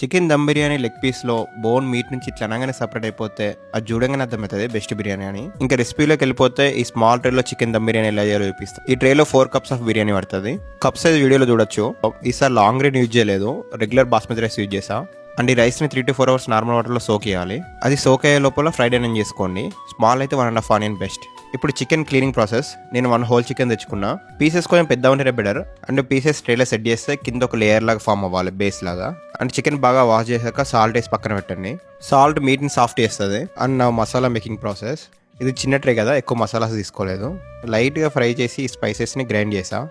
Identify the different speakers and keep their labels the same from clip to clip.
Speaker 1: Chicken dum biryani leg పీస్లో bone meat నుంచి ఇట్లా అనగానే సపరేట్ అయిపోతే అది చూడంగానే అర్థమవుతుంది బెస్ట్ బిర్యానీ అని. ఇంకా రెసిపీలోకి వెళ్ళిపోతే ఈ స్మాల్ ట్రేలో చికెన్ దమ్ బిర్యానీ ఎలా చేయాలో చూపిస్తాం. ఈ ట్రేలో 4 cups ఆఫ్ బిర్యానీ పడుతుంది. కప్స్ అయితే వీడియోలో చూడొచ్చు. ఈసారి లాంగ్ గ్రేన్ యూజ్ చేయలేదు, రెగ్యులర్ బాస్మతి రైస్ యూజ్ చేసా. అండ్ ఈ రైస్ని 3 to 4 hours నార్మల్ వాటర్లో సోక్ చేయాలి. అది సోక్ అయ్యే లోపల ఫ్రైడ్ ఆనియన్ చేసుకోండి. స్మాల్ అయితే 1.5 ఆనియన్ బెస్ట్. ఇప్పుడు చికెన్ క్లీనింగ్ ప్రాసెస్. నేను 1 whole చికెన్ తెచ్చుకున్నా. పీసెస్ కొంచెం పెద్ద ఉంటేనే బెటర్. అండ్ పీసెస్ ట్రేలో సెట్ చేస్తే కింద ఒక లేయర్ లాగా ఫామ్ అవ్వాలి, బేస్ లాగా. అండ్ చికెన్ బాగా వాష్ చేశాక సాల్ట్ వేసి పక్కన పెట్టండి. సాల్ట్ మీట్ని సాఫ్ట్ చేస్తుంది. అండ్ నా మసాలా మేకింగ్ ప్రాసెస్. ఇది చిన్న ట్రే కదా, ఎక్కువ మసాలాస్ తీసుకోలేదు. లైట్గా ఫ్రై చేసి ఈ స్పైసెస్ని గ్రైండ్ చేసా.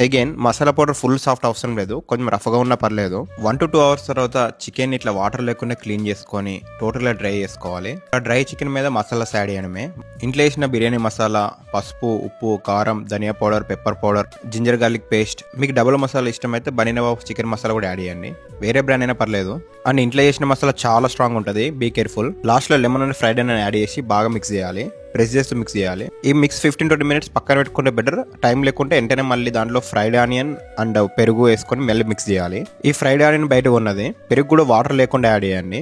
Speaker 1: Again masala powder full soft అవసరం లేదు, కొంచెం రఫ్గా ఉన్నా పర్లేదు. 1 to 2 hours తర్వాత చికెన్ ఇట్లా వాటర్ లేకుండా క్లీన్ చేసుకొని టోటల్గా డ్రై చేసుకోవాలి. ఆ డ్రై చికెన్ మీద మసాలాస్ యాడ్ చేయడమే. ఇంట్లో వేసిన బిర్యానీ మసాలా, పసుపు, ఉప్పు, కారం, ధనియా powder, pepper powder, ginger garlic paste. మీకు డబుల్ మసాలా ఇష్టమైతే బనీనవాబ్ చికెన్ మసాలా కూడా యాడ్ చేయండి, వేరే బ్రాండ్ అయినా పర్లేదు. అండ్ ఇంట్లో చేసిన మసాలా చాలా స్ట్రాంగ్ ఉంటుంది, బీ కేర్ఫుల్. లాస్ట్లో lemon and fried onion add చేసి బాగా మిక్స్ చేయాలి, ప్రెస్ చేస్తూ మిక్స్ చేయాలి. ఈ మిక్స్ 15-20 minutes పక్కన పెట్టుకుంటే బెటర్. టైం లేకుంటే వెంటనే మళ్ళీ దాంట్లో ఫ్రైడ్ ఆనియన్ అండ్ పెరుగు వేసుకొని మళ్ళీ మిక్స్ చేయాలి. ఈ ఫ్రైడ్ ఆనియన్ బయట ఉన్నది, పెరుగు కూడా వాటర్ లేకుండా యాడ్ చేయండి.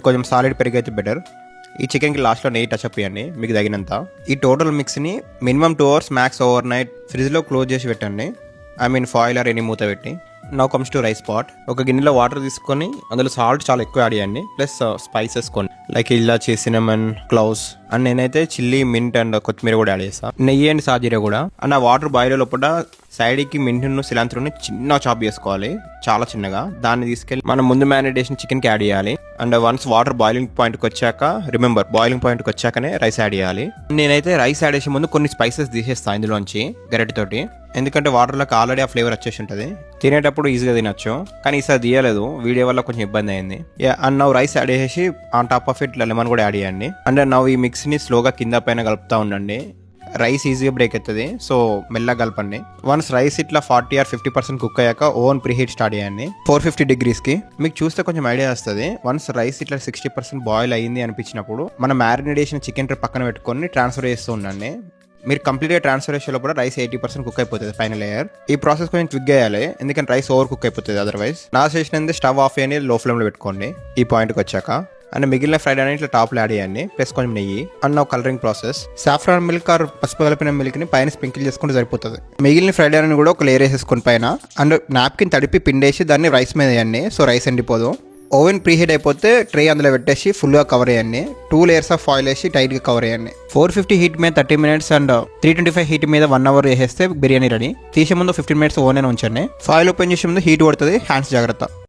Speaker 1: కొంచెం సాలిడ్ పెరుగు అయితే బెటర్. ఈ చికెన్కి లాస్ట్లో నెయ్యి టచ్ అప్ చేయండి మీకు తగినంత. ఈ టోటల్ మిక్స్ని minimum 2 hours max overnight ఫ్రిడ్జ్లో క్లోజ్ చేసి పెట్టండి. ఫాయిల్ ఆర్ ఎనీ మూత పెట్టి. Now comes to rice pot. ఒక గిన్నెలో వాటర్ తీసుకొని అందులో సాల్ట్ చాలా ఎక్కువ యాడ్ చేయండి, ప్లస్ స్పైసెస్ కొన్ని like elaichi, cinnamon, cloves. And నేనైతే చిల్లీ, మింట్ అండ్ కొత్తిమీర కూడా యాడ్ చేస్తాను. నెయ్యి అండ్ సాజీరా కూడా. అండ్ ఆ వాటర్ బాయిల్ లోపల సైడ్కి మింట్ను, సిలాంత్రోని చిన్న చాప్ చేసుకోవాలి, చాలా చిన్నగా. దాన్ని తీసుకెళ్ళి మనం ముందు మ్యారినేషన్ చికెన్కి యాడ్ చేయాలి. అండ్ వన్స్ వాటర్ బాయిలింగ్ పాయింట్కి వచ్చాక, రిమెంబర్ బాయిలింగ్ పాయింట్కి వచ్చాకనే రైస్ యాడ్ చేయాలి. నేనైతే రైస్ యాడ్ చేసే ముందు కొన్ని స్పైసెస్ తీసేస్తాను ఇందులోంచి గరిటెతోటి, ఎందుకంటే వాటర్లోకి ఆల్రెడీ ఆ ఫ్లేవర్ వచ్చేసి ఉంటుంది. తినేటప్పుడు ఈజీగా తినొచ్చు, కానీ ఈసారి తీయలేదు, వీడియో వల్ల కొంచెం ఇబ్బంది అయింది. అండ్ నవ్వు రైస్ యాడ్ చేసి on top of it lemon కూడా యాడ్ చేయండి. అండ్ నవ్వు ఈ మిక్స్ని స్లోగా కింద పైన కలుపుతూ ఉండండి. రైస్ ఈజీగా బ్రేక్ అవుతుంది, సో మెల్లగా కలపండి. వన్స్ రైస్ ఇట్లా 40 or 50% కుక్ అయ్యాక ఓవెన్ ప్రీహీట్ స్టార్ట్ చేయండి 450 degreesకి. మీకు చూస్తే కొంచెం ఐడియా వస్తుంది. వన్స్ రైస్ ఇట్లా 60% బాయిల్ అయ్యింది అనిపించినప్పుడు మన మ్యారినేషన్ చికెన్ పక్కన పెట్టుకొని ట్రాన్స్ఫర్ చేస్తూ ఉండండి. మీరు కంప్లీట్గా ట్రాన్స్ఫర్ చేసేలో కూడా రైస్ 80% కుక్ అయిపోతుంది పైన లేయర్. ఈ ప్రాసెస్ కొంచెం క్విక్ చేయాలి, ఎందుకంటే రైస్ ఓవర్ కుక్ అయిపోతుంది అదర్వైజ్. నా చేసినందుకు స్టవ్ ఆఫ్ అయ్యి లో ఫ్లేమ్లో పెట్టుకోండి ఈ పాయింట్కి వచ్చాక. అండ్ మిగిలిన ఫ్రైడ్ ఆనియన్ ఇట్లా టాప్లో యాడ్ చేయండి, ప్లస్ కొంచెం నెయ్యి. And colouring process. Saffron milk are పసుపు కలిపిన మిల్క్ని పైన స్ప్రింకిల్ చేసుకుంటే సరిపోతుంది. మిగిలిన ఫ్రైడ్ ఆనియన్ కూడా ఒక లేయర్ వేసేసుకొని పైన. అండ్ నాప్కిన్ తడిపి పిండేసి దాన్ని రైస్ మీద వేయండి, సో రైస్ ఎండిపోదు. ఓవెన్ ప్రీహీట్ అయిపోతే ట్రే అందులో పెట్టేసి ఫుల్గా కవర్ చేయండి. 2 layers ఆఫ్ ఆయిల్ వేసి టైట్గా కవర్ చేయండి. 450 హీట్ మీద 30 minutes అండ్ 325 హీట్ మీద 1 hour వేసేస్తే బిర్యానీ రెడీ. తీసే ముందు 15 minutes ఓవెన్ ఉంచండి. ఫాయిల్ ఓపెన్ చేసే ముందు హీట్ పడుతుంది, హ్యాండ్స్ జాగ్రత్త.